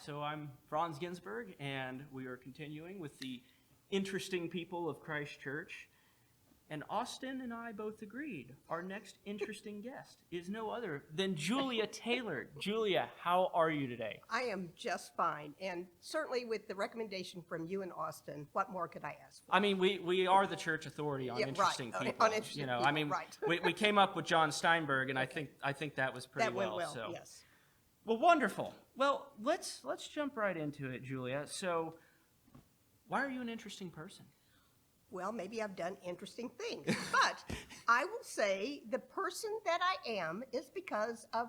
so I'm Franz Ginsberg, and we are continuing with the interesting people of Christ Church. And Austin and I both agreed our next interesting guest is no other than Julia Taylor. Julia, how are you today? I am just fine, and certainly with the recommendation from you and Austin, what more could I ask for? I mean, we are the church authority on interesting right. people. On interesting people, I mean, right. we came up with John Steinberg, and okay. I think that was pretty that went well. So. Yes. Well, wonderful. Well, let's jump right into it, Julia. So, why are you an interesting person? Well, maybe I've done interesting things, but I will say the person that I am is because of,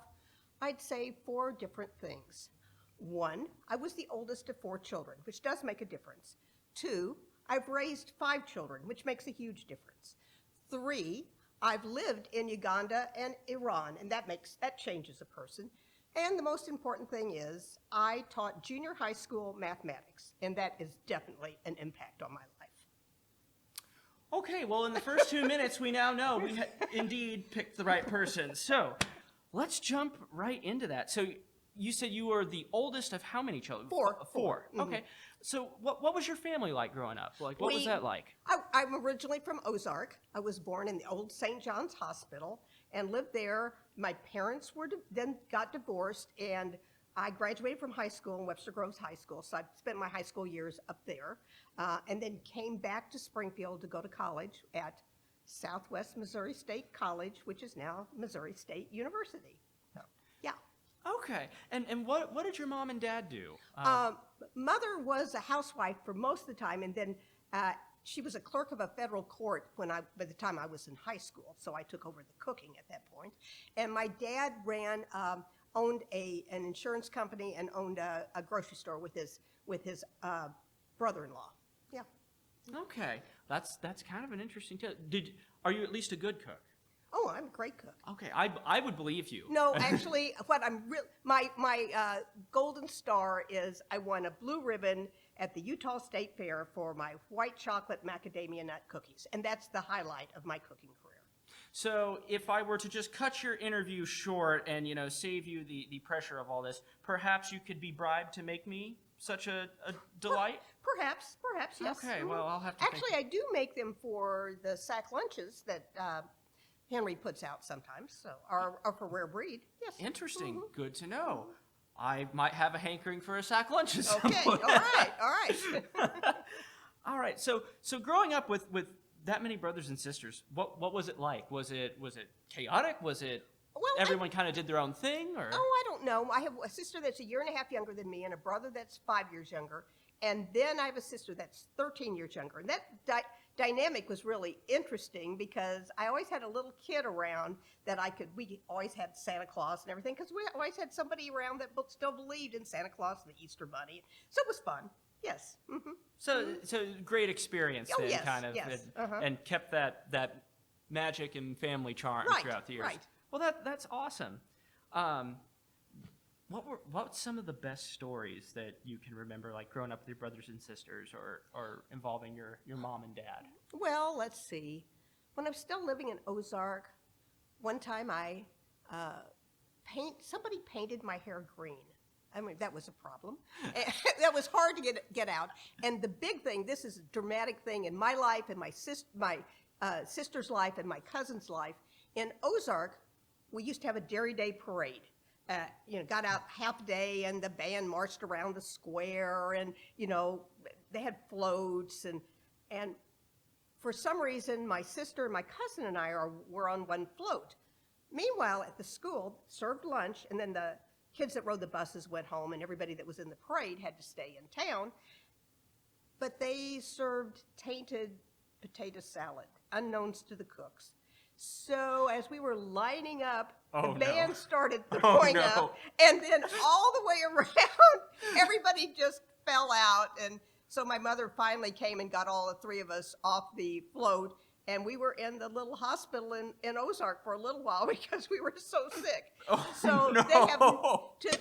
I'd say, 4 different things. 1, I was the oldest of 4 children, which does make a difference. 2, I've raised 5 children, which makes a huge difference. 3, I've lived in Uganda and Iran, and that changes a person. And the most important thing is I taught junior high school mathematics, and that is definitely an impact on my life. Okay, well, in the first 2 minutes, we now know we indeed picked the right person. So let's jump right into that. So you said you were the oldest of how many children? 4. 4. Mm-hmm. Okay. So what was your family like growing up? Like, what was that like? I'm originally from Ozark. I was born in the old St. John's Hospital and lived there. My parents then got divorced, and I graduated from high school in Webster Groves High School, so I spent my high school years up there, and then came back to Springfield to go to college at Southwest Missouri State College, which is now Missouri State University. So, yeah. Okay. And what did your mom and dad do? Mother was a housewife for most of the time, and then she was a clerk of a federal court by the time I was in high school, so I took over the cooking at that point. And my dad owned an insurance company and owned a grocery store with his brother-in-law. Yeah. Okay, that's kind of an interesting tale. Are you at least a good cook? Oh, I'm a great cook. Okay, I would believe you. No, actually, my golden star is I won a blue ribbon at the Utah State Fair for my white chocolate macadamia nut cookies, and that's the highlight of my cooking career. So if I were to just cut your interview short and, save you the pressure of all this, perhaps you could be bribed to make me such a delight? Perhaps, yes. Okay, well, I'll have to Actually, I do make them for the sack lunches that Henry puts out sometimes, so or for Rare Breed, yes. Interesting. Mm-hmm. Good to know. I might have a hankering for a sack lunch at some Okay, point. all right. All right, so growing up with that many brothers and sisters, what was it like? Was it chaotic? Was it everyone kind of did their own thing? Or? Oh, I don't know. I have a sister that's a year and a half younger than me and a brother that's 5 years younger. And then I have a sister that's 13 years younger. And that dynamic was really interesting because I always had a little kid around that we always had Santa Claus and everything because we always had somebody around that still believed in Santa Claus and the Easter Bunny. So it was fun. Yes. Mm-hmm. So great experience then, yes, kind of, yes. and kept that magic and family charm throughout the years. Right. Well, that's awesome. What's some of the best stories that you can remember, like growing up with your brothers and sisters, or involving your mom and dad? Well, let's see. When I was still living in Ozark, one time somebody painted my hair green. I mean, that was a problem. That was hard to get out. And the big thing, this is a dramatic thing in my life and my sister's life and my cousin's life. In Ozark, we used to have a Dairy Day parade. Got out half day and the band marched around the square and, they had floats and for some reason, my sister and my cousin and I were on one float. Meanwhile, at the school, served lunch, and then the kids that rode the buses went home, and everybody that was in the parade had to stay in town. But they served tainted potato salad, unknowns to the cooks. So as we were lining up, the band started throwing up, and then all the way around, everybody just fell out. And so my mother finally came and got all the 3 of us off the float, and we were in the little hospital in Ozark for a little while because we were so sick. They have,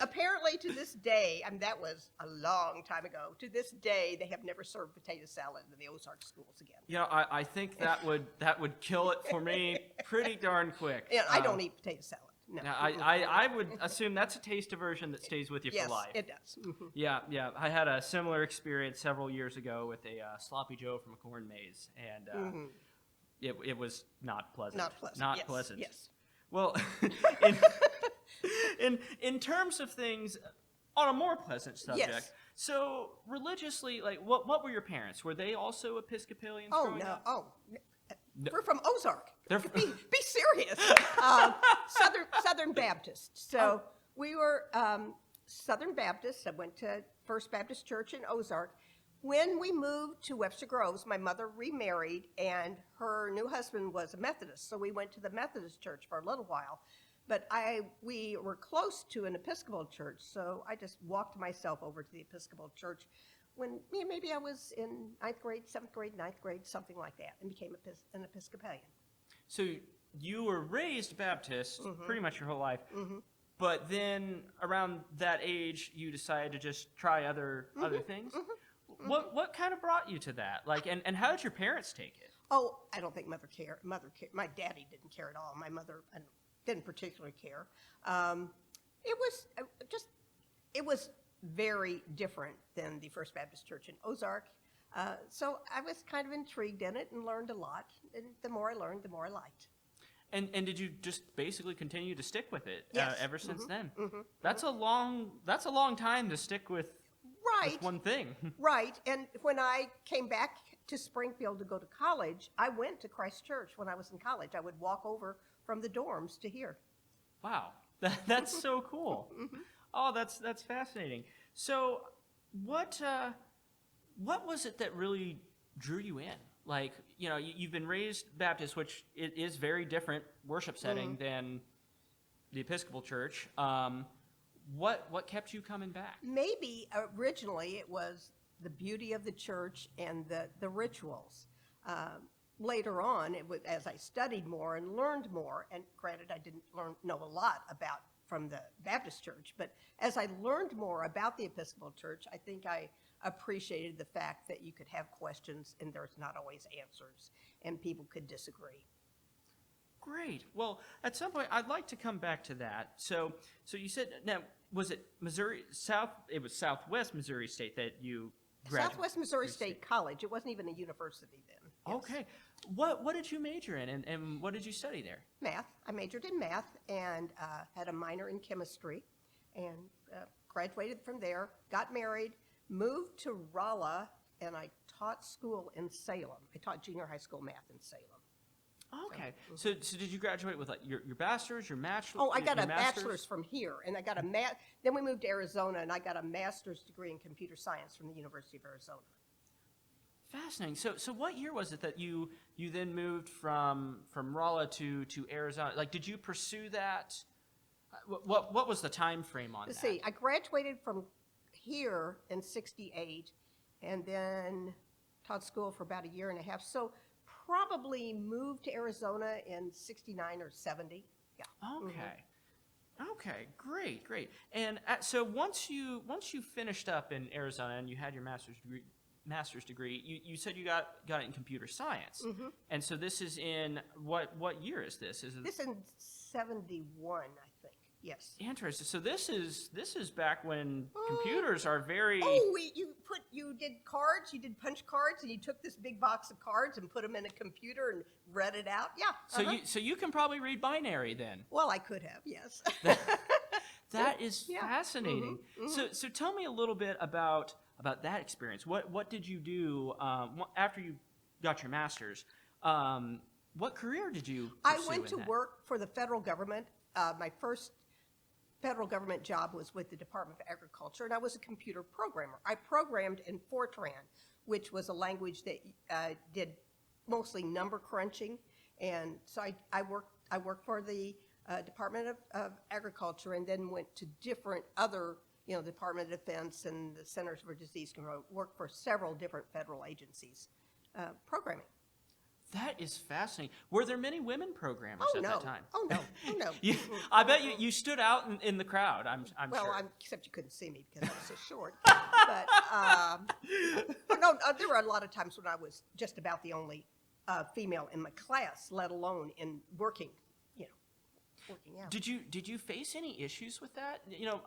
apparently to this day, that was a long time ago, to this day, they have never served potato salad in the Ozark schools again. Yeah, I think that would kill it for me pretty darn quick. I don't eat potato salad. no. Now, I would assume that's a taste aversion that stays with you Yes, for life. it does. Mhm. Yeah. I had a similar experience several years ago with a sloppy Joe from a corn maze, and it was not pleasant. Not pleasant. Not yes. pleasant. Yes. Well, in terms of things on a more pleasant subject, Yes. so religiously, like, what were your parents? Were they also Episcopalians Oh, growing no. up? Oh, No. we're from Ozark. They're Be serious. Southern Baptist. So we were Southern Baptists. I went to First Baptist Church in Ozark. When we moved to Webster Groves, my mother remarried, and her new husband was a Methodist. So we went to the Methodist church for a little while. But we were close to an Episcopal church, so I just walked myself over to the Episcopal church when maybe I was in 9th grade, 7th grade, 9th grade, something like that, and became an Episcopalian. So you were raised Baptist pretty much your whole life, but then around that age, you decided to just try other things. What kind of brought you to that? Like, and how did your parents take it? Oh, I don't think mother cared. My daddy didn't care at all. My mother didn't particularly care. It was very different than the First Baptist Church in Ozark. So I was kind of intrigued in it and learned a lot. And the more I learned, the more I liked. And did you just basically continue to stick with it Yes. ever since then? That's a long time to stick with one thing. Right. And when I came back to Springfield to go to college, I went to Christ Church when I was in college. I would walk over from the dorms to here. Wow, that's so cool. Oh, that's fascinating. So, what was it that really drew you in? Like, you've been raised Baptist, which it is very different worship setting than the Episcopal Church. What kept you coming back? Maybe originally it was the beauty of the church and the rituals. Later on, it was as I studied more and learned more, and granted, I didn't know a lot from the Baptist church, but as I learned more about the Episcopal Church, I think I appreciated the fact that you could have questions and there's not always answers, and people could disagree. Great. Well, at some point, I'd like to come back to that. So you said, now, was it Missouri South? It was Southwest Missouri State that you graduated. Southwest Missouri State College. It wasn't even a university then. Yes. Okay. What did you major in, and what did you study there? Math. I majored in math and had a minor in chemistry, and graduated from there, got married, moved to Rolla, and I taught school in Salem. I taught junior high school math in Salem. Okay. So did you graduate with like your bachelor's, your master's? Oh, I got your a bachelor's from here, and I got a then we moved to Arizona, and I got a master's degree in computer science from the University of Arizona. Fascinating. So what year was it that you then moved from Rolla to Arizona? Like, did you pursue that? What was the time frame on that? Let's see. I graduated from here in '68, and then taught school for about a year and a half. So probably moved to Arizona in '69 or '70. Yeah. Okay. Okay. Great. And so once you finished up in Arizona and you had your master's degree, you said you got it in computer science. And so this is in what year is this? Is it this in '71, I think. Yes. Interesting. So this is back when computers are very. Oh, you did cards. You did punch cards, and you took this big box of cards and put them in a computer and read it out. Yeah. So you can probably read binary then. Well, I could have. Yes. That is fascinating. So tell me a little bit about that experience. What did you do after you got your master's? What career did you pursue? I went to work for the federal government. My first federal government job was with the Department of Agriculture, and I was a computer programmer. I programmed in Fortran, which was a language that did mostly number crunching, and so I worked for the Department of Agriculture, and then went to different other, Department of Defense and the Centers for Disease Control. Worked for several different federal agencies programming. That is fascinating. Were there many women programmers at that time? Oh, no. Oh, no. I bet you stood out in the crowd, I'm well, sure. Except you couldn't see me because I was so short. But no, there were a lot of times when I was just about the only female in my class, let alone in working, working out. Did you face any issues with that? You know,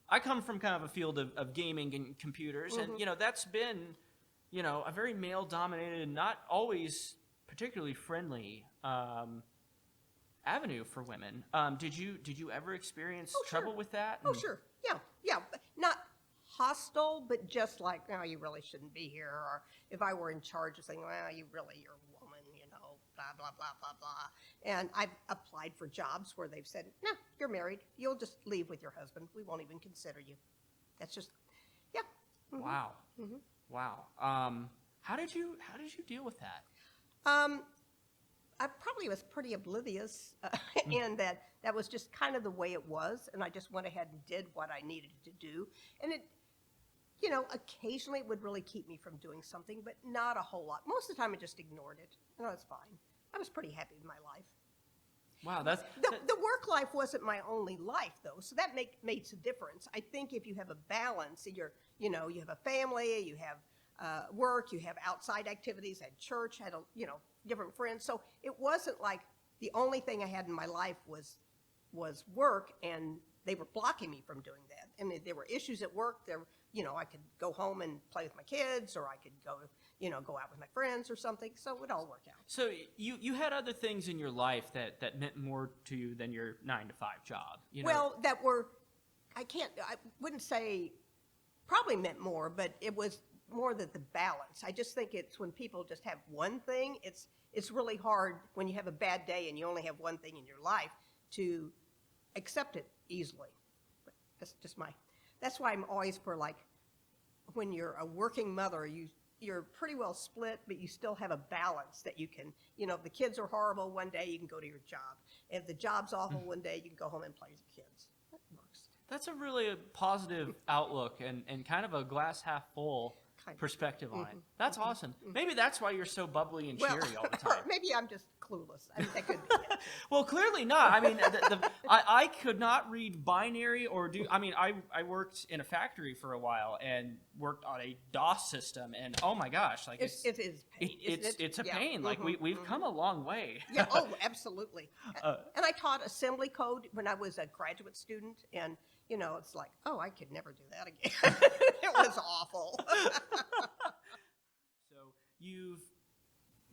I come from kind of a field of gaming and computers, and you know that's been, you know, a very male-dominated and not always particularly friendly avenue for women. Did you ever experience trouble with that? Oh, sure. Yeah. But not hostile, but just like, no, you really shouldn't be here. Or if I were in charge of saying, well, you're a woman, you know, blah, blah, blah, blah, blah. And I've applied for jobs where they've said, no, you're married. You'll just leave with your husband. We won't even consider you. That's just, yeah. Mm-hmm. Wow. Mm-hmm. Wow. How did you deal with that? I probably was pretty oblivious in that was just kind of the way it was, and I just went ahead and did what I needed to do. And it, you know, occasionally it would really keep me from doing something, but not a whole lot. Most of the time I just ignored it. No, it's fine. I was pretty happy with my life. Wow, the work life wasn't my only life, though, so that makes a difference. I think if you have a balance, you have a family, you have work, you have outside activities, had church, had different friends. So it wasn't like the only thing I had in my life was work, and they were blocking me from doing that. And there were issues at work. I could go home and play with my kids, or I could go out with my friends or something. So it would all work out. So you had other things in your life that meant more to you than your 9-to-5 job. You know? Well, I wouldn't say probably meant more, but it was more that the balance. I just think it's when people just have one thing, it's really hard when you have a bad day and you only have one thing in your life to accept it easily. But that's why I'm always for, like, when you're a working mother, you're pretty well split, but you still have a balance that you can, if the kids are horrible one day, you can go to your job. If the job's awful one day, you can go home and play with your kids. That works. That's a really positive outlook and kind of a glass half full perspective on it. That's awesome. Maybe that's why you're so bubbly and cheery all the time. Maybe I'm just clueless. I mean, that could be it. Well, clearly not. I mean, I could not read binary or do. I mean, I worked in a factory for a while and worked on a DOS system, and oh my gosh, like it is pain. It's a pain. Like we've come a long way. Yeah. Oh, absolutely. And I taught assembly code when I was a graduate student, and it's like, oh, I could never do that again. It was awful. So you've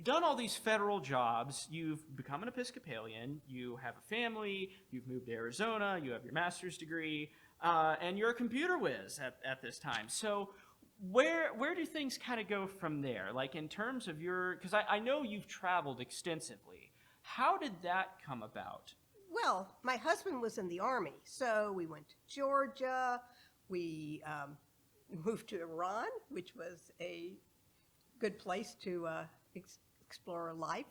done all these federal jobs. You've become an Episcopalian. You have a family. You've moved to Arizona. You have your master's degree. And you're a computer whiz at this time. So where do things kind of go from there? Like in terms of because I know you've traveled extensively. How did that come about? Well, my husband was in the Army, so we went to Georgia. We moved to Iran, which was a good place to explore life.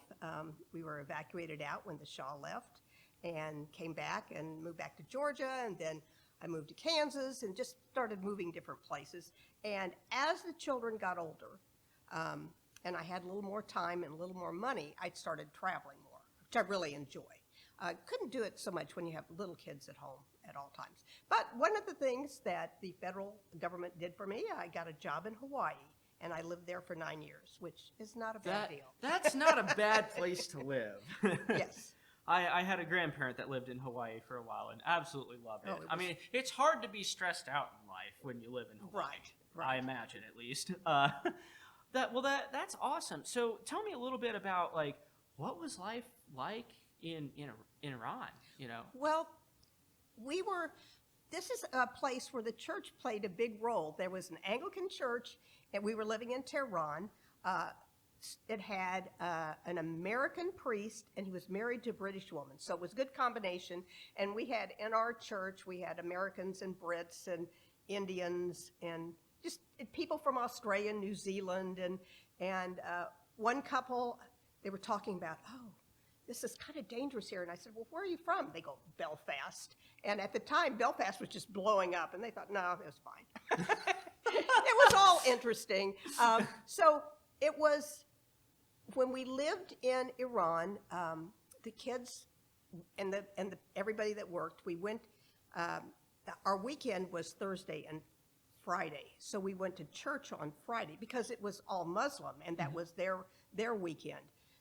We were evacuated out when the Shah left and came back and moved back to Georgia, and then I moved to Kansas and just started moving different places. And as the children got older, and I had a little more time and a little more money, I started traveling more, which I really enjoy. Couldn't do it so much when you have little kids at home at all times. But one of the things that the federal government did for me, I got a job in Hawaii, and I lived there for 9 years, which is not a bad deal. That's not a bad place to live. Yes. I had a grandparent that lived in Hawaii for a while and absolutely loved it. Oh, I mean, it's hard to be stressed out in life when you live in Hawaii. Right. I imagine, at least. That's awesome. So tell me a little bit about, like, what was life like in Iran, Well, this is a place where the church played a big role. There was an Anglican church, and we were living in Tehran. It had an American priest, and he was married to a British woman. So it was a good combination. And we had, in our church, we had Americans and Brits and Indians and just people from Australia and New Zealand. And one couple, they were talking about, this is kind of dangerous here. And I said, well, where are you from? They go, Belfast. And at the time, Belfast was just blowing up. And they thought, no, it was fine. It was all interesting. So it was, when we lived in Iran, the kids and everybody that worked, we went, our weekend was Thursday and Friday. So we went to church on Friday because it was all Muslim, and that was their weekend.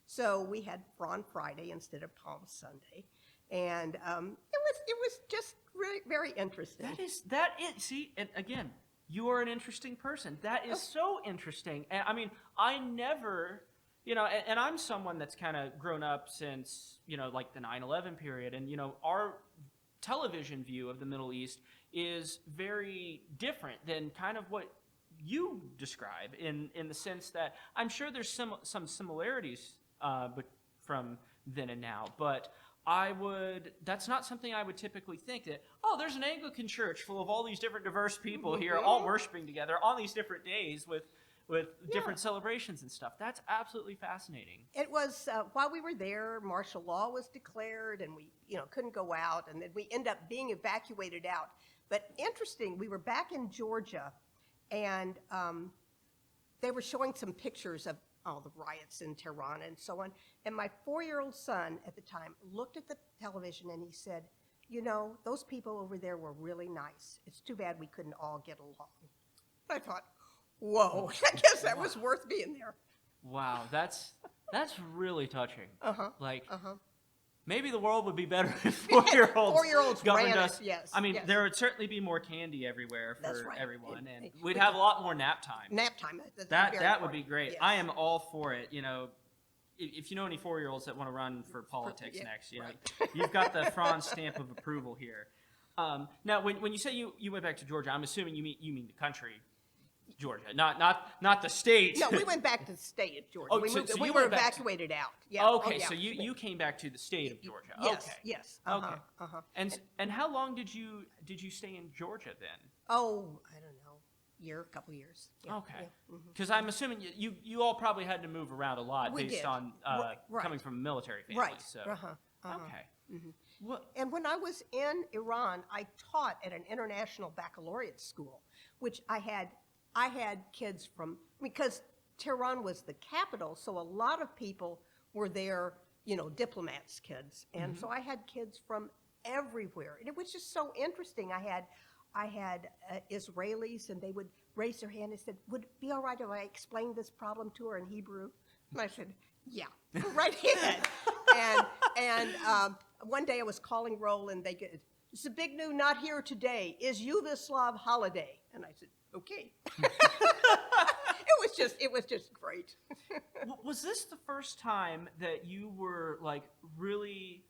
So we had on Friday instead of Palm Sunday. And it was just really very interesting. See, and again, you are an interesting person. That is so interesting. And I mean, I never, and I'm someone that's kind of grown up since, like the 9/11 period. And, our television view of the Middle East is very different than kind of what you describe in the sense that I'm sure there's some similarities from then and now, but that's not something I would typically think that, there's an Anglican church full of all these different diverse people here all worshiping together on these different days with different celebrations and stuff. That's absolutely fascinating. It was, while we were there, martial law was declared and we, couldn't go out, and then we end up being evacuated out. But interesting, we were back in Georgia, and they were showing some pictures of all the riots in Tehran and so on. And my 4-year-old son at the time looked at the television and he said, those people over there were really nice. It's too bad we couldn't all get along. I thought, whoa, I guess that was worth being there. Wow, that's really touching. Like, Uh-huh. maybe the world would be better if 4-year-olds governed ran us. it, yes. I mean, yes. there would certainly be more candy everywhere That's for right. everyone, and we we'd have a lot more nap time. Nap time. That would be great. Yes. I am all for it. If you know any 4-year-olds that want to run for politics yeah, next, right. You've got the Franz stamp of approval here. Now, when you say you went back to Georgia, I'm assuming you mean the country, Georgia, not the state. No, we went back to the state of Georgia. Oh, we so we you were went back evacuated out. Yeah. Okay, Oh, yeah. so you came back to the state of Georgia. Yes. Okay. Yes. Okay. And how long did you stay in Georgia then? Oh, I don't know, a couple years. Yeah. Okay. Yeah. Because I'm assuming you all probably had to move around a lot We based did. on Right. coming from a military family. Right. So. Uh-huh. Okay. What? And when I was in Iran, I taught at an international baccalaureate school, which I had kids from, because Tehran was the capital, so a lot of people were there, diplomats' kids. And so I had kids from everywhere. And it was just so interesting. I had Israelis, and they would raise their hand and said, would it be all right if I explained this problem to her in Hebrew? And I said, yeah, go right ahead. and one day I was calling roll, and they get, it's a big new not here today. Is Yugoslav holiday? And I said, okay. It was just great. Was this the first time that you were like really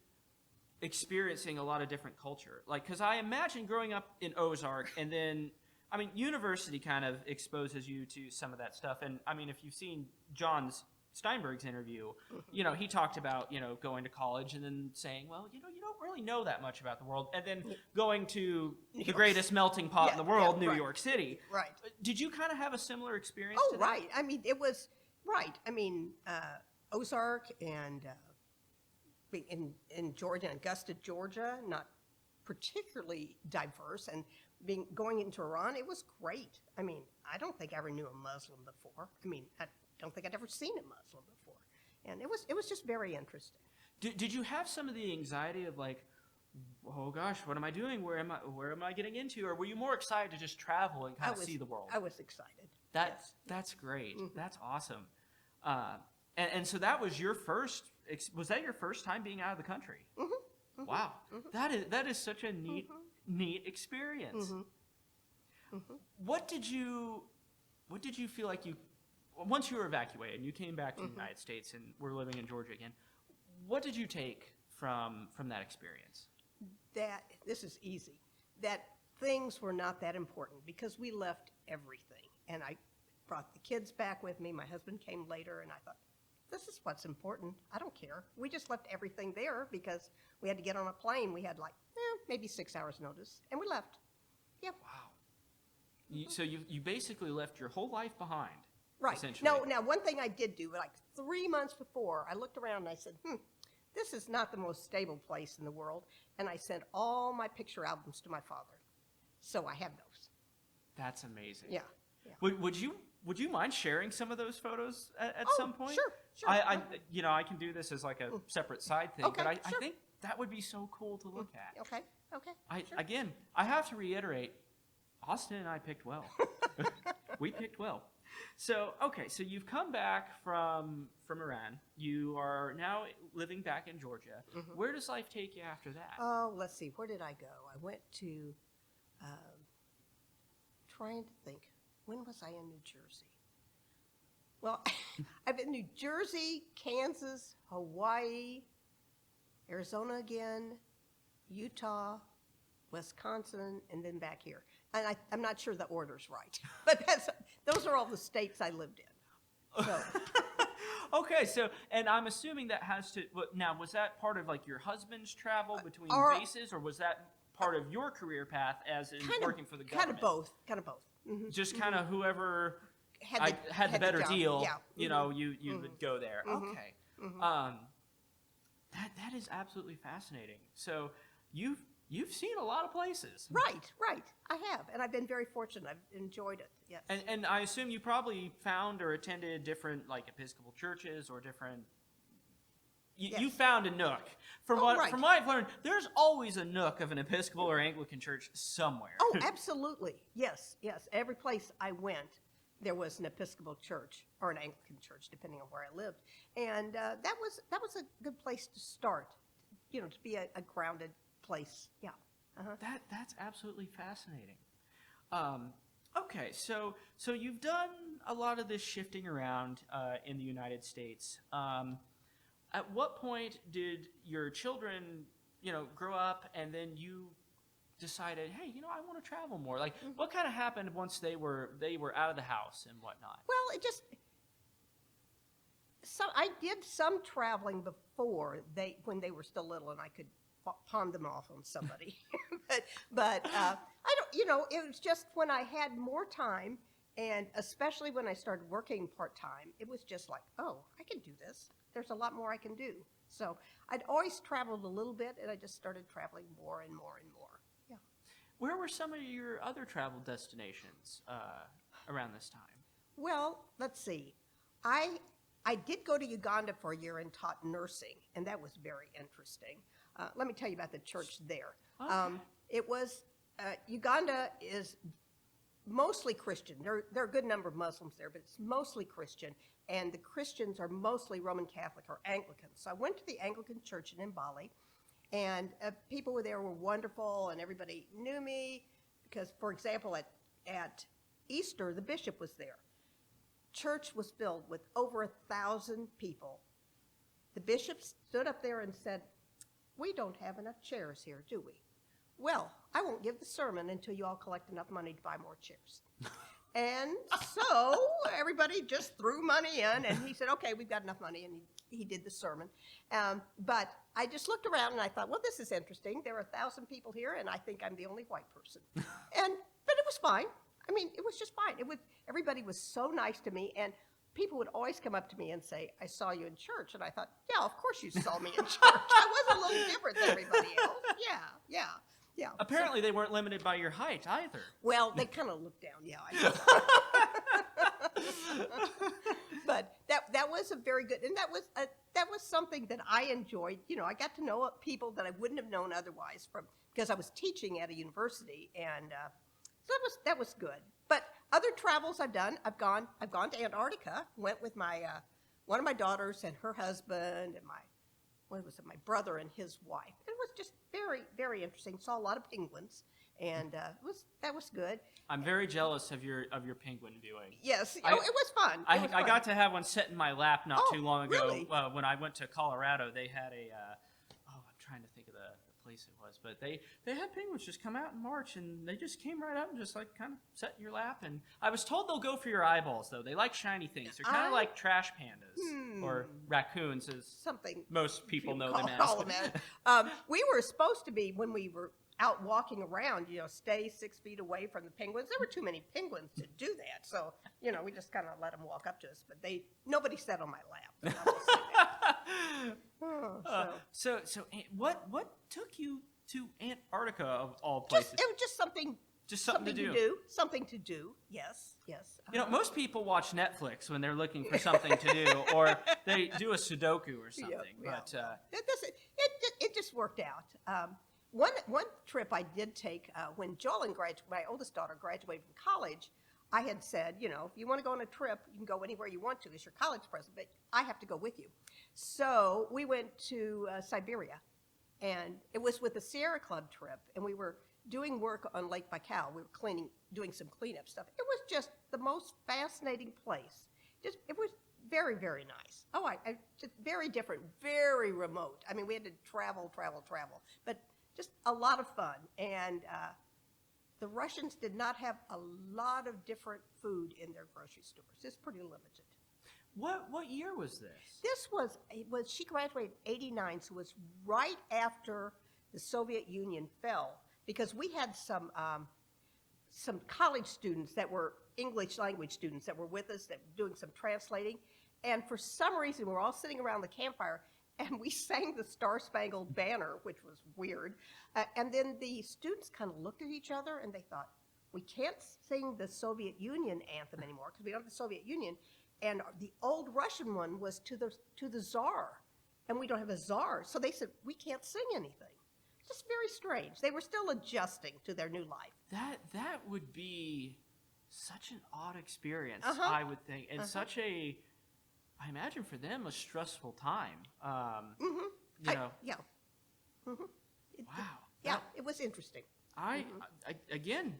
experiencing a lot of different culture? Like, because I imagine growing up in Ozark, and then, I mean, university kind of exposes you to some of that stuff. And I mean, if you've seen John Steinberg's interview, he talked about, going to college and then saying, well, you don't really know that much about the world. And then going to the greatest melting pot in the world, New York City. Right. Did you kind of have a similar experience to that? Right. I mean, it was, right. I mean, Ozark and in Georgia, Augusta, Georgia, not particularly diverse. And going into Iran, it was great. I mean, I don't think I ever knew a Muslim before. I mean, I don't think I'd ever seen a Muslim before. And it was just very interesting. Did you have some of the anxiety of like, oh gosh, what am I doing? Where am I getting into? Or were you more excited to just travel and kind of see the world? I was excited. That's great. Mm-hmm. That's awesome. And so that was your first. Was that your first time being out of the country? Mm-hmm. Mm-hmm. Wow, mm-hmm. That is such a neat experience. Mm-hmm. Mm-hmm. What did you feel like once you were evacuated and you came back to the United States and were living in Georgia again? What did you take from that experience? That this is easy. That things were not that important because we left everything. And I brought the kids back with me. My husband came later, and I thought, this is what's important. I don't care. We just left everything there because we had to get on a plane. We had maybe 6 hours notice, and we left. Yep. Wow. So you basically left your whole life behind. Right. Essentially. Now, one thing I did do, like 3 months before, I looked around and I said, this is not the most stable place in the world. And I sent all my picture albums to my father. So I have those. That's amazing. Yeah. Would you mind sharing some of those photos at some point? Sure. I can do this as like a separate side thing, okay, but I sure. think that would be so cool to look at. Okay. Sure. Again, I have to reiterate, Austin and I picked well. We picked well. So, okay, so you've come back from Iran. You are now living back in Georgia. Mhm. Where does life take you after that? Oh, let's see. Where did I go? I went to, trying to think. When was I in New Jersey? Well, I've been in New Jersey, Kansas, Hawaii, Arizona again, Utah, Wisconsin, and then back here. And I'm not sure the order's right, but those are all the states I lived in. So. Okay, so, and I'm assuming that has to, now, was that part of like your husband's travel between bases, or was that part of your career path as in working for the government? Kind of both. Mm-hmm. Just kind of whoever had the better job. deal, Yeah. you know, you would go there. Mm-hmm. Okay. Mm-hmm. That is absolutely fascinating. So you've seen a lot of places. Right. I have, and I've been very fortunate. I've enjoyed it. Yes. And I assume you probably found or attended different like Episcopal churches or different. Yes. You found a nook. From what I've learned, there's always a nook of an Episcopal or Anglican church somewhere. Oh, absolutely. Yes. Every place I went, there was an Episcopal church or an Anglican church, depending on where I lived, and that was a good place to start. You know, to be a grounded place. Yeah. Uh-huh. That's absolutely fascinating. Okay, so you've done a lot of this shifting around in the United States. At what point did your children, grow up, and then you decided, hey, I want to travel more? Like, what kind of happened once they were out of the house and whatnot? Well, I did some traveling before when they were still little, and I could pawn them off on somebody. but I don't. It was just when I had more time, and especially when I started working part-time, it was just like, oh, I can do this. There's a lot more I can do. So I'd always traveled a little bit, and I just started traveling more and more and more. Yeah. Where were some of your other travel destinations around this time? Well, let's see. I did go to Uganda for a year and taught nursing, and that was very interesting. Let me tell you about the church there. Okay. It was, Uganda is mostly Christian. There are a good number of Muslims there, but it's mostly Christian, and the Christians are mostly Roman Catholic or Anglican. So I went to the Anglican church in Mbali, and people there were wonderful, and everybody knew me because, for example, at Easter, the bishop was there. Church was filled with over 1,000 people. The bishop stood up there and said, "We don't have enough chairs here, do we? Well, I won't give the sermon until you all collect enough money to buy more chairs." And so everybody just threw money in, and he said, "Okay, we've got enough money," and he did the sermon. But I just looked around and I thought, well, this is interesting. There are 1,000 people here, and I think I'm the only white person. But it was fine. I mean, it was just fine. Everybody was so nice to me, and people would always come up to me and say, "I saw you in church." And I thought, yeah, of course you saw me in church. I was a little different than everybody else. Yeah. Apparently, they weren't limited by your height either. Well, they kind of looked down, yeah. But that was a very good, and that was something that I enjoyed. I got to know people that I wouldn't have known otherwise because I was teaching at a university, and so that was good. But other travels I've done, I've gone to Antarctica. Went with my one of my daughters and her husband and my brother and his wife. It was just very, very interesting. Saw a lot of penguins, and that was good. I'm very jealous of your penguin viewing. Yes, it was fun. I got to have one sit in my lap not too long ago. Really? When I went to Colorado, they had I'm trying to think of the place it was, but they had penguins just come out in March, and they just came right up and just like kind of sat in your lap. And I was told they'll go for your eyeballs, though. They like shiny things. They're kind of like trash pandas or raccoons, as something most people know them call them as. We were supposed to be, when we were out walking around, stay 6 feet away from the penguins. There were too many penguins to do that, so we just kind of let them walk up to us. But nobody sat on my lap. So what took you to Antarctica of all places? It was just something. Just something to do. Something to do. Yes. Most people watch Netflix when they're looking for something to do, or they do a Sudoku or something. Yeah. But it just worked out. One trip I did take when my oldest daughter graduated from college, I had said, you know, if you want to go on a trip, you can go anywhere you want to as your college president, but I have to go with you. So we went to Siberia, and it was with the Sierra Club trip, and we were doing work on Lake Baikal. We were doing some cleanup stuff. It was just the most fascinating place. It was very, very nice. Oh, just very different, very remote. I mean, we had to travel, but just a lot of fun. And the Russians did not have a lot of different food in their grocery stores. It's pretty limited. What year was this? She graduated in '89, so it was right after the Soviet Union fell, because we had some college students that were English language students that were with us, that were doing some translating, and for some reason we were all sitting around the campfire and we sang the Star Spangled Banner, which was weird, and then the students kind of looked at each other and they thought, we can't sing the Soviet Union anthem anymore because we don't have the Soviet Union, and the old Russian one was to the Tsar, and we don't have a Tsar, so they said we can't sing anything. Just very strange. They were still adjusting to their new life. That would be such an odd experience, I would think, and such a, I imagine for them, a stressful time. You know. Yeah. Wow. Yeah, it was interesting. Again,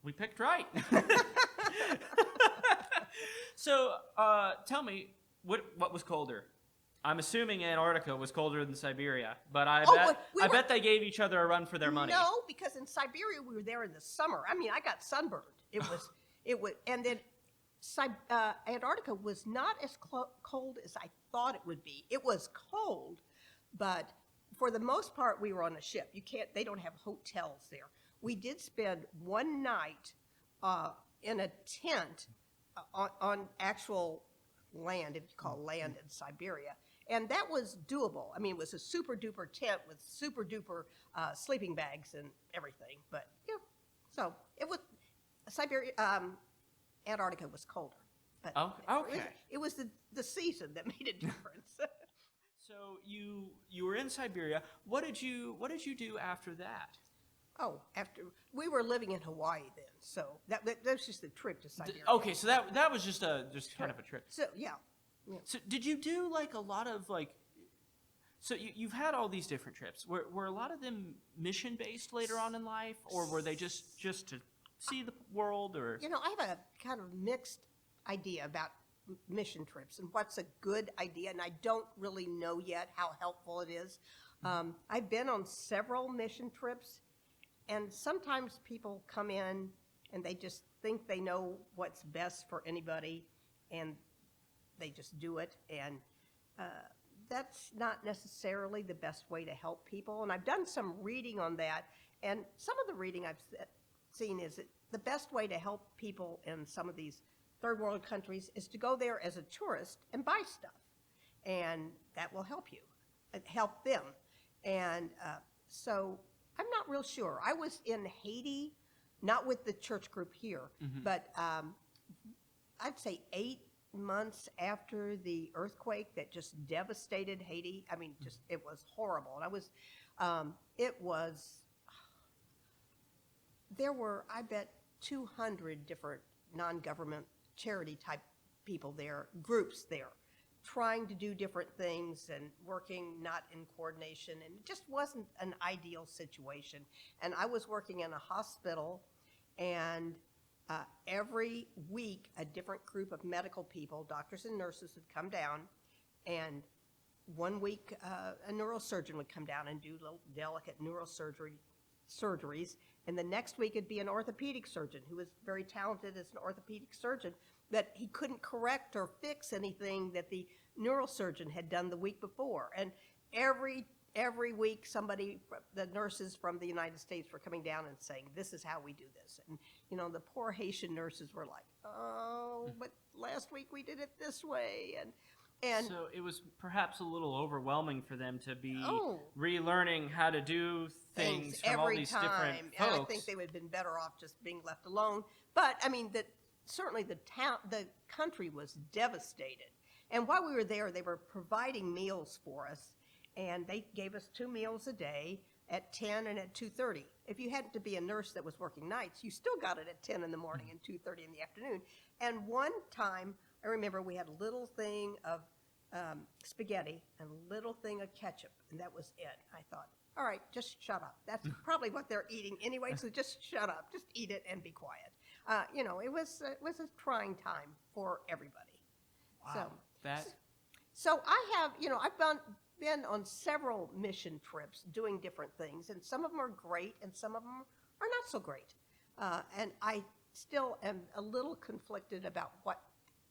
we picked right. So, tell me, what was colder? I'm assuming Antarctica was colder than Siberia, but I bet they gave each other a run for their money. No, because in Siberia we were there in the summer. I mean, I got sunburned. And then Antarctica was not as cold as I thought it would be. It was cold, but for the most part we were on a ship. They don't have hotels there. We did spend one night in a tent on actual land, if you call land in Siberia. And that was doable. I mean, it was a super duper tent with super duper sleeping bags and everything. But yeah, so it was Siberia. Antarctica was colder. But okay. It was the season that made a difference. So you were in Siberia. What did you do after that? Oh, after we were living in Hawaii then, so that was just a trip to Siberia. Okay, so that was just kind of a trip. So yeah. So did you do like a lot of like? So you've had all these different trips. Were a lot of them mission based later on in life, or were they just to see the world? Or you know, I have a kind of mixed idea about mission trips and what's a good idea, and I don't really know yet how helpful it is. I've been on several mission trips. And sometimes people come in and they just think they know what's best for anybody, and they just do it. And that's not necessarily the best way to help people. And I've done some reading on that. And some of the reading I've seen is that the best way to help people in some of these third world countries is to go there as a tourist and buy stuff. And that will help you, help them. And so I'm not real sure. I was in Haiti, not with the church group here, but I'd say 8 months after the earthquake that just devastated Haiti. I mean, it was horrible. And there were, I bet, 200 different non-government charity type people there, groups there, trying to do different things and working not in coordination, and it just wasn't an ideal situation. And I was working in a hospital, and every week a different group of medical people, doctors and nurses, would come down, and one week a neurosurgeon would come down and do little delicate surgeries, and the next week it'd be an orthopedic surgeon who was very talented as an orthopedic surgeon, that he couldn't correct or fix anything that the neurosurgeon had done the week before. And every week the nurses from the United States were coming down and saying, this is how we do this. And, you know, the poor Haitian nurses were like, oh, but last week we did it this way. And so it was perhaps a little overwhelming for them to be relearning how to do things from all these different folks. And I think they would have been better off just being left alone. But, I mean, certainly the country was devastated. And while we were there, they were providing meals for us, and they gave us 2 meals a day. at 10 and at 2:30. If you happened to be a nurse that was working nights, you still got it at 10 in the morning and 2:30 in the afternoon. And one time, I remember we had a little thing of spaghetti and a little thing of ketchup, and that was it. I thought, all right, just shut up. That's probably what they're eating anyway, so just shut up. Just eat it and be quiet. It was a trying time for everybody. Wow. So I have, I've been on several mission trips doing different things, and some of them are great, and some of them are not so great. And I still am a little conflicted about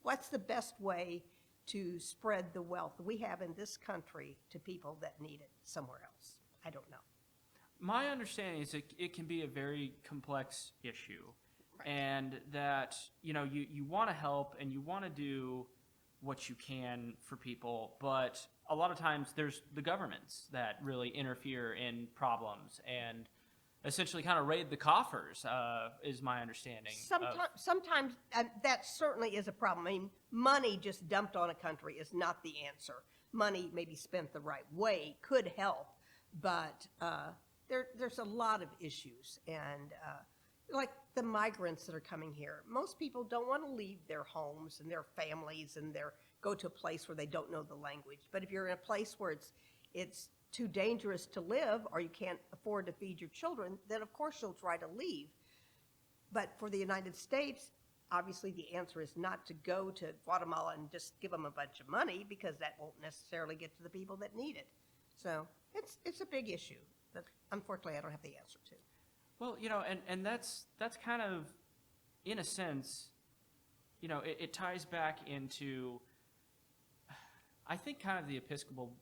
what's the best way to spread the wealth we have in this country to people that need it somewhere else. I don't know. My understanding is it can be a very complex issue, Right. and that you want to help and you want to do what you can for people, but a lot of times there's the governments that really interfere in problems and essentially kind of raid the coffers, is my understanding. Sometimes that certainly is a problem. I mean, money just dumped on a country is not the answer. Money maybe spent the right way could help, but there's a lot of issues. And like the migrants that are coming here, most people don't want to leave their homes and their families and go to a place where they don't know the language. But if you're in a place where it's too dangerous to live or you can't afford to feed your children, then of course you'll try to leave. But for the United States, obviously the answer is not to go to Guatemala and just give them a bunch of money, because that won't necessarily get to the people that need it. So it's a big issue that unfortunately I don't have the answer to. Well, and that's kind of, in a sense, it ties back into, I think, kind of the Episcopal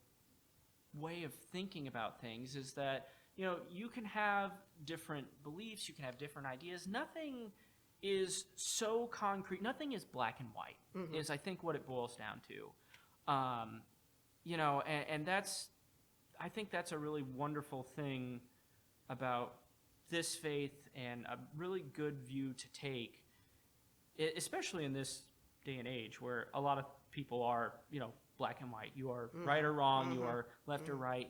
way of thinking about things is that, you can have different beliefs, you can have different ideas. Nothing is so concrete. Nothing is black and white, is I think what it boils down to. And I think that's a really wonderful thing about this faith, and a really good view to take, especially in this day and age where a lot of people are, black and white. You are right or wrong. You are left or right.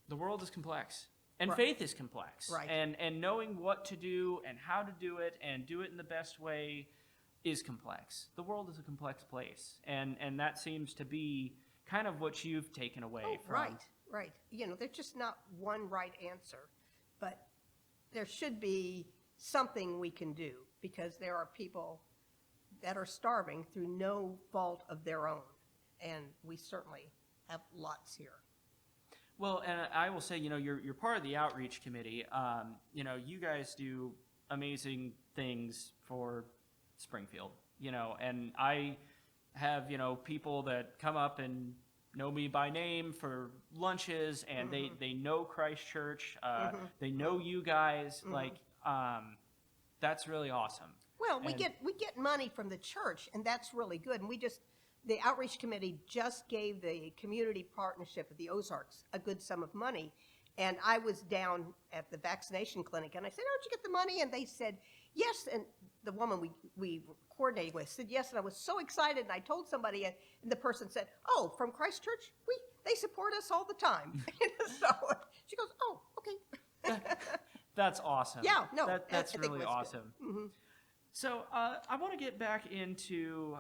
The world is complex, and Right. faith is complex. Right. And knowing what to do and how to do it and do it in the best way is complex. The world is a complex place, and that seems to be kind of what you've taken away from. Right. There's just not one right answer, but there should be something we can do, because there are people that are starving through no fault of their own, and we certainly have lots here. Well, and I will say, you're part of the outreach committee. You guys do amazing things for Springfield, and I have, people that come up and know me by name for lunches, and they know Christ Church. They know you guys. That's really awesome. Well, we get money from the church, and that's really good. And the outreach committee just gave the community partnership of the Ozarks a good sum of money. And I was down at the vaccination clinic, and I said, "Oh, did you get the money?" And they said, "Yes." And the woman we coordinated with said, "Yes." And I was so excited, and I told somebody, and the person said, "Oh, from Christ Church? They support us all the time." So she goes, "Oh, okay." That's awesome. Yeah, no, that's I think really it was good. awesome. So I want to get back into,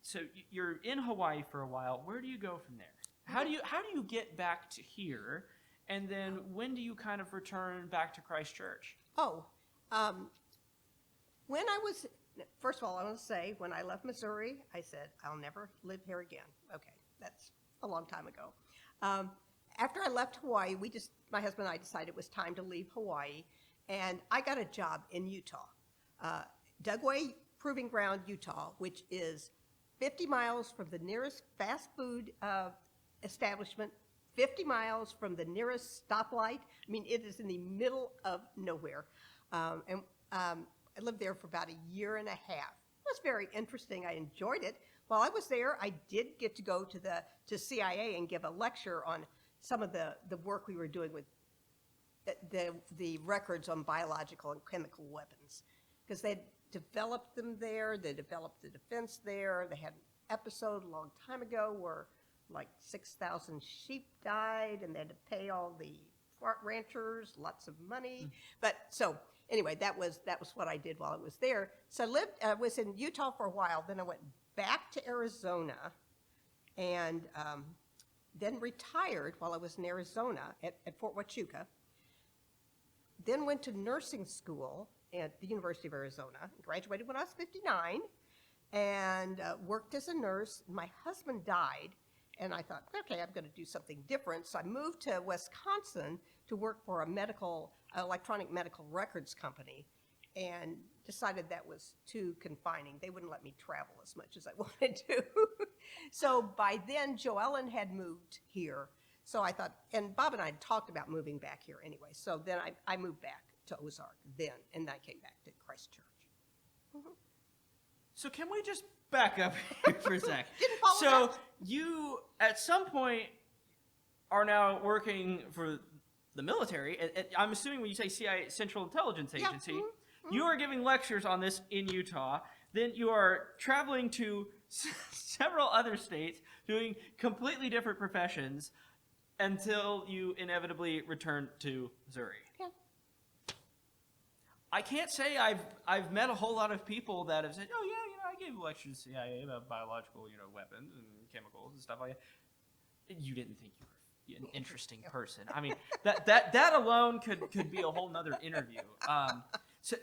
so you're in Hawaii for a while. Where do you go from there? How do you get back to here? And then when do you kind of return back to Christ Church? When I was, first of all, I want to say, when I left Missouri, I said, I'll never live here again. Okay, that's a long time ago. After I left Hawaii, my husband and I decided it was time to leave Hawaii, and I got a job in Utah. Dugway Proving Ground, Utah, which is 50 miles from the nearest fast food establishment, 50 miles from the nearest stoplight. I mean, it is in the middle of nowhere. I lived there for about a year and a half. It was very interesting. I enjoyed it. While I was there, I did get to go to CIA and give a lecture on some of the work we were doing with the records on biological and chemical weapons, because they developed them there. They developed the defense there. They had an episode a long time ago where like 6,000 sheep died, and they had to pay all the ranchers lots of money. But so anyway, that was what I did while I was there. So I was in Utah for a while. Then I went back to Arizona, and then retired while I was in Arizona at Fort Huachuca. Then went to nursing school at the University of Arizona. Graduated when I was 59, and worked as a nurse. My husband died, and I thought, okay, I'm going to do something different. So I moved to Wisconsin to work for a electronic medical records company, and decided that was too confining. They wouldn't let me travel as much as I wanted to. So by then, Joellen had moved here. So I thought, and Bob and I had talked about moving back here anyway. So then I moved back to Ozark then, and I came back to Christ Church. Mm-hmm. So can we just back up here for a sec? Didn't follow So that. you, at some point, are now working for the military. I'm assuming when you say CIA, Central Intelligence Agency, Yeah. Mm-hmm. you are giving lectures on this in Utah. Then you are traveling to several other states, doing completely different professions, until you inevitably return to Missouri. Yeah. I can't say I've met a whole lot of people that have said, oh yeah, I gave lectures to CIA about biological, weapons and chemicals and stuff like that. You didn't think you were an interesting person. I mean, that alone could be a whole nother interview. So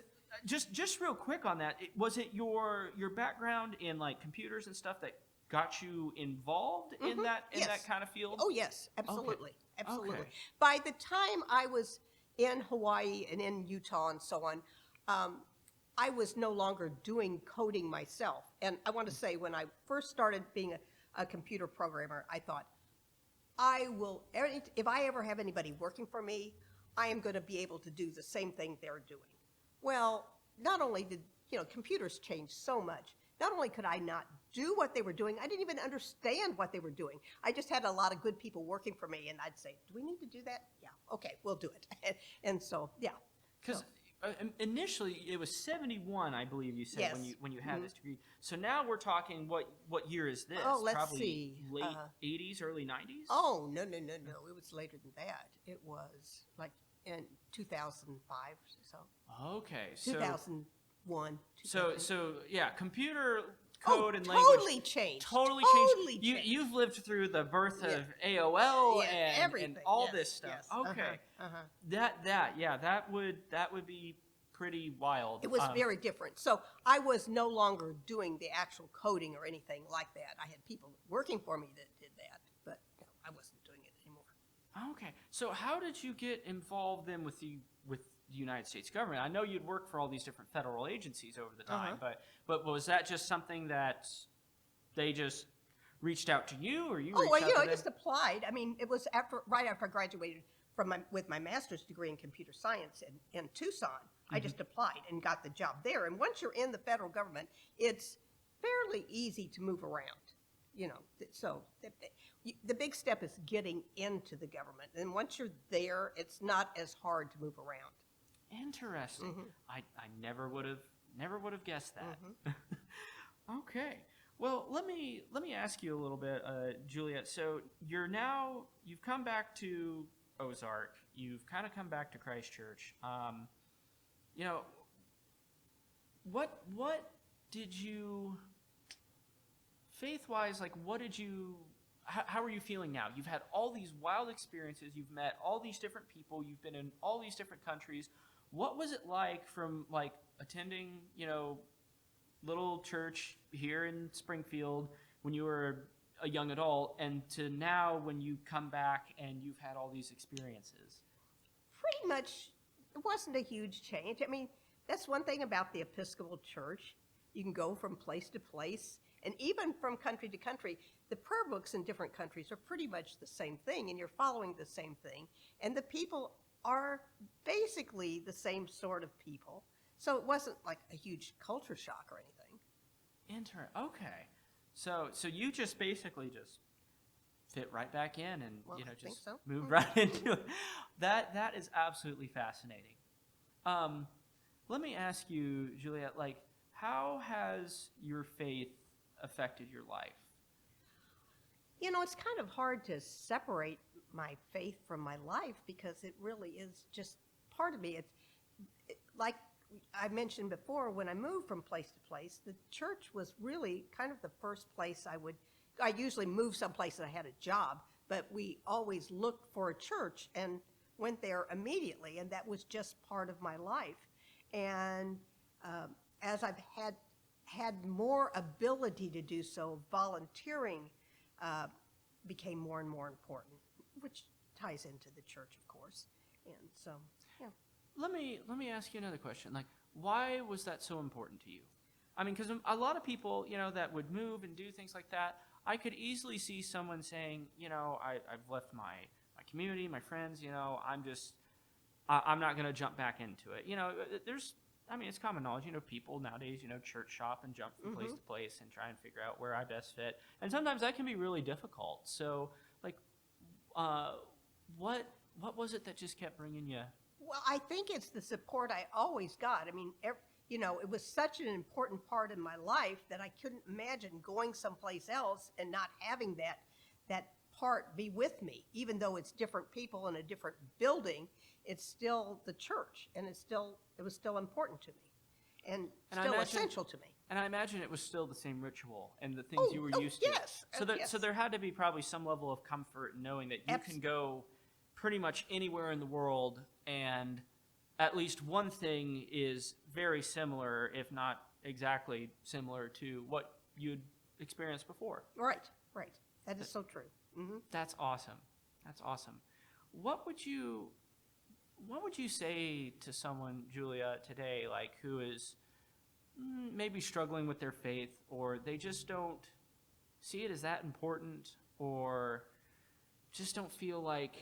just real quick on that, was it your background in like computers and stuff that got you involved in that Yes. that kind of field? Oh yes, absolutely, absolutely. Okay. By the time I was in Hawaii and in Utah and so on, I was no longer doing coding myself. And I want to say, when I first started being a computer programmer, I thought, if I ever have anybody working for me, I am going to be able to do the same thing they're doing. Well, not only did computers change so much, not only could I not do what they were doing, I didn't even understand what they were doing. I just had a lot of good people working for me, and I'd say, do we need to do that? Yeah, okay, we'll do it. And so, yeah. Because initially it was 71, I believe you said, Yes. when you had this degree. So now we're talking, what year is this? Oh, let's Probably see. late 80s, early 90s? Oh, no. It was later than that. It was like in 2005 or so. Okay. So 2001. So yeah, computer code and totally language changed. totally Totally changed. changed. You've lived through the birth Yeah. of AOL Yeah, and everything. all Yes, this stuff. yes. Okay. Uh-huh. That would be pretty wild. It was very different. So I was no longer doing the actual coding or anything like that. I had people working for me that did that, but I wasn't doing it anymore. Okay. So how did you get involved then with the United States government? I know you'd worked for all these different federal agencies over the time, but was that just something that they just reached out to you, or you reached out to I them? just applied. I mean, it was right after I graduated with my master's degree in computer science in Tucson. I just applied and got the job there. And once you're in the federal government, it's fairly easy to move around. So the big step is getting into the government. And once you're there, it's not as hard to move around. Interesting. I never would have guessed that. Okay. Well, let me ask you a little bit, Juliet. So you've come back to Ozark. You've kind of come back to Christ Church. What did you, faith-wise, how are you feeling now? You've had all these wild experiences. You've met all these different people. You've been in all these different countries. What was it like from attending, little church here in Springfield when you were a young adult, and to now when you come back and you've had all these experiences? Pretty much, it wasn't a huge change. I mean, that's one thing about the Episcopal Church. You can go from place to place, and even from country to country. The prayer books in different countries are pretty much the same thing, and you're following the same thing. And the people are basically the same sort of people. So it wasn't like a huge culture shock or anything. Mm-hmm. Okay. So you just basically just fit right back in and Well, I think just so. moved right into it. That is absolutely fascinating. Let me ask you, Juliet, how has your faith affected your life? It's kind of hard to separate my faith from my life because it really is just part of me. Like I mentioned before, when I moved from place to place, the church was really kind of the first place I usually moved someplace that I had a job, but we always looked for a church and went there immediately, and that was just part of my life. And as I've had more ability to do so, volunteering became more and more important, which ties into the church, of course. And so, yeah. Let me ask you another question. Like, why was that so important to you? I mean, because a lot of people, that would move and do things like that, I could easily see someone saying, I've left my community, my friends, I'm not going to jump back into it. It's common knowledge, people nowadays, church shop and jump from place to place and try and figure out where I best fit. And sometimes that can be really difficult. So, like, what was it that just kept bringing you? Well, I think it's the support I always got. I mean, it was such an important part of my life that I couldn't imagine going someplace else and not having that part be with me. Even though it's different people in a different building, it's still the church, and it was still important to me, and still essential to me. And I imagine it was still the same ritual and the things you were used to. Yes. So there had to be probably some level of comfort in knowing that you can go pretty much anywhere in the world, and at least one thing is very similar, if not exactly similar, to what you'd experienced before. Right. That is so true. Mm-hmm. That's awesome. What would you say to someone, Julia, today, like, who is maybe struggling with their faith, or they just don't see it as that important, or just don't feel like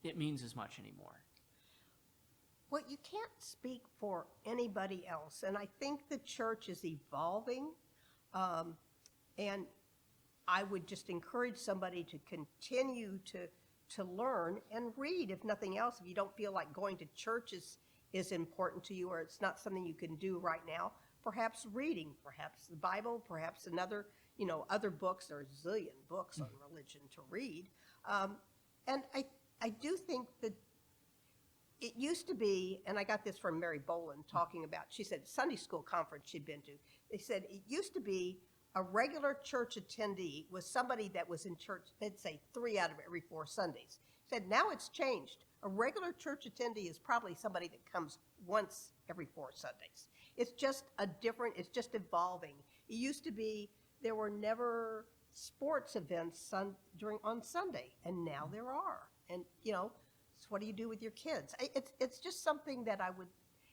it means as much anymore? Well, you can't speak for anybody else, and I think the church is evolving, and I would just encourage somebody to continue to learn and read, if nothing else. If you don't feel like going to church is important to you, or it's not something you can do right now, perhaps reading, perhaps the Bible, perhaps another, other books. There are a zillion books on religion to read. And I do think that it used to be, and I got this from Mary Boland talking about, she said, Sunday school conference she'd been to. They said it used to be a regular church attendee was somebody that was in church, they'd say 3 out of every 4 Sundays. Said now it's changed. A regular church attendee is probably somebody that comes once every 4 Sundays. It's just it's just evolving. It used to be there were never sports events on Sunday, and now there are. And, so what do you do with your kids? It's just something that I would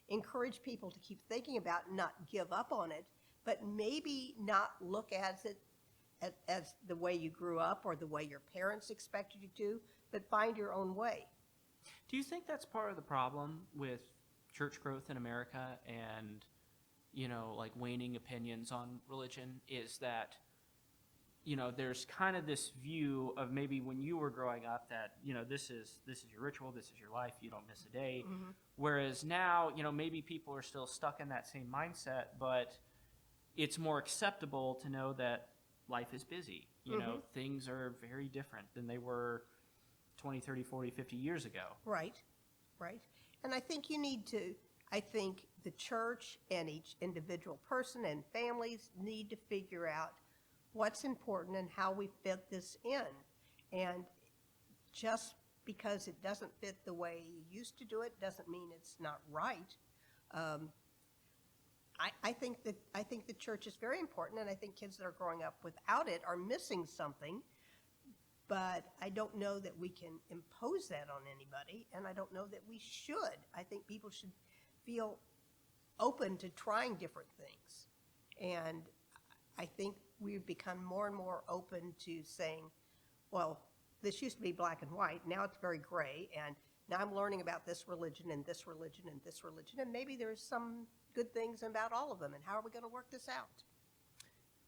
encourage people to keep thinking about, not give up on it, but maybe not look at it as the way you grew up or the way your parents expected you to, but find your own way. Do you think that's part of the problem with church growth in America and, like waning opinions on religion, is that, there's kind of this view of maybe when you were growing up that, this is your ritual, this is your life, you don't miss a day. Mm-hmm. Whereas now, maybe people are still stuck in that same mindset, but it's more acceptable to know that life is busy. Things are very different than they were 20, 30, 40, 50 years ago. Right. And I think I think the church and each individual person and families need to figure out what's important and how we fit this in. And just because it doesn't fit the way you used to do it doesn't mean it's not right. I think the church is very important, and I think kids that are growing up without it are missing something. But I don't know that we can impose that on anybody, and I don't know that we should. I think people should feel open to trying different things. And I think we've become more and more open to saying, well, this used to be black and white, now it's very gray, and now I'm learning about this religion and this religion and this religion, and maybe there's some good things about all of them, and how are we going to work this out?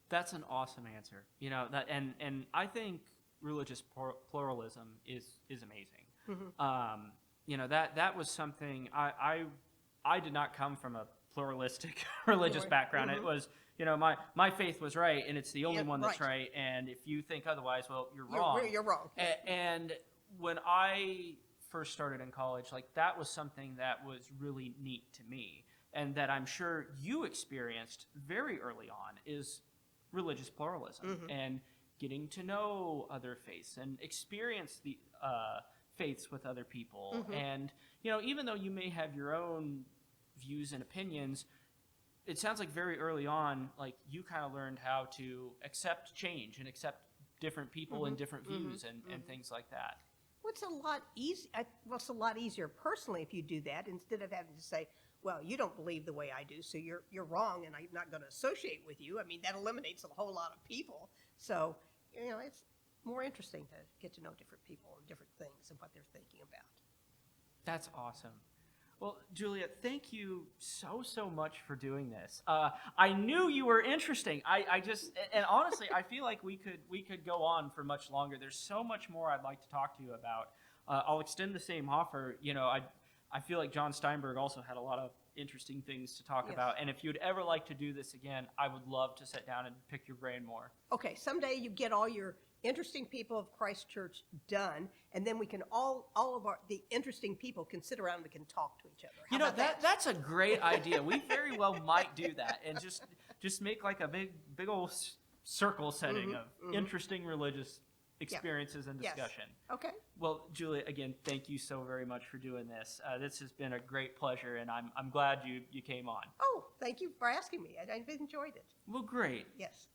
That's an awesome answer. And I think religious pluralism is amazing. Mm-hmm. That was something I did not come from a pluralistic religious Right. background. It was, my faith was right, and it's the only Yeah, one that's right. right. And if you think otherwise, well, you're wrong. You're wrong. And when I first started in college, like that was something that was really neat to me, and that I'm sure you experienced very early on is religious pluralism and getting to know other faiths and experience the faiths with other people. And even though you may have your own views and opinions, it sounds like very early on, like you kind of learned how to accept change and accept different people and different views and things like that. Well, it's a lot easier personally if you do that instead of having to say, well, you don't believe the way I do, so you're wrong, and I'm not going to associate with you. I mean, that eliminates a whole lot of people. So, it's more interesting to get to know different people and different things and what they're thinking about. That's awesome. Well, Julia, thank you so much for doing this. I knew you were interesting. And honestly, I feel like we could go on for much longer. There's so much more I'd like to talk to you about. I'll extend the same offer. I feel like John Steinberg also had a lot of interesting things to talk about. And if you'd ever like to do this again, I would love to sit down and pick your brain more. Okay, someday you get all your interesting people of Christ Church done, and then we can the interesting people can sit around and we can talk to each other. How about that? That's a great idea. We very well might do that, and just make like a big old circle setting of interesting religious experiences and discussion. Yes. Okay. Well, Julia, again, thank you so very much for doing this. This has been a great pleasure, and I'm glad you came on. Oh, thank you for asking me. I've enjoyed it. Well, great. Yes.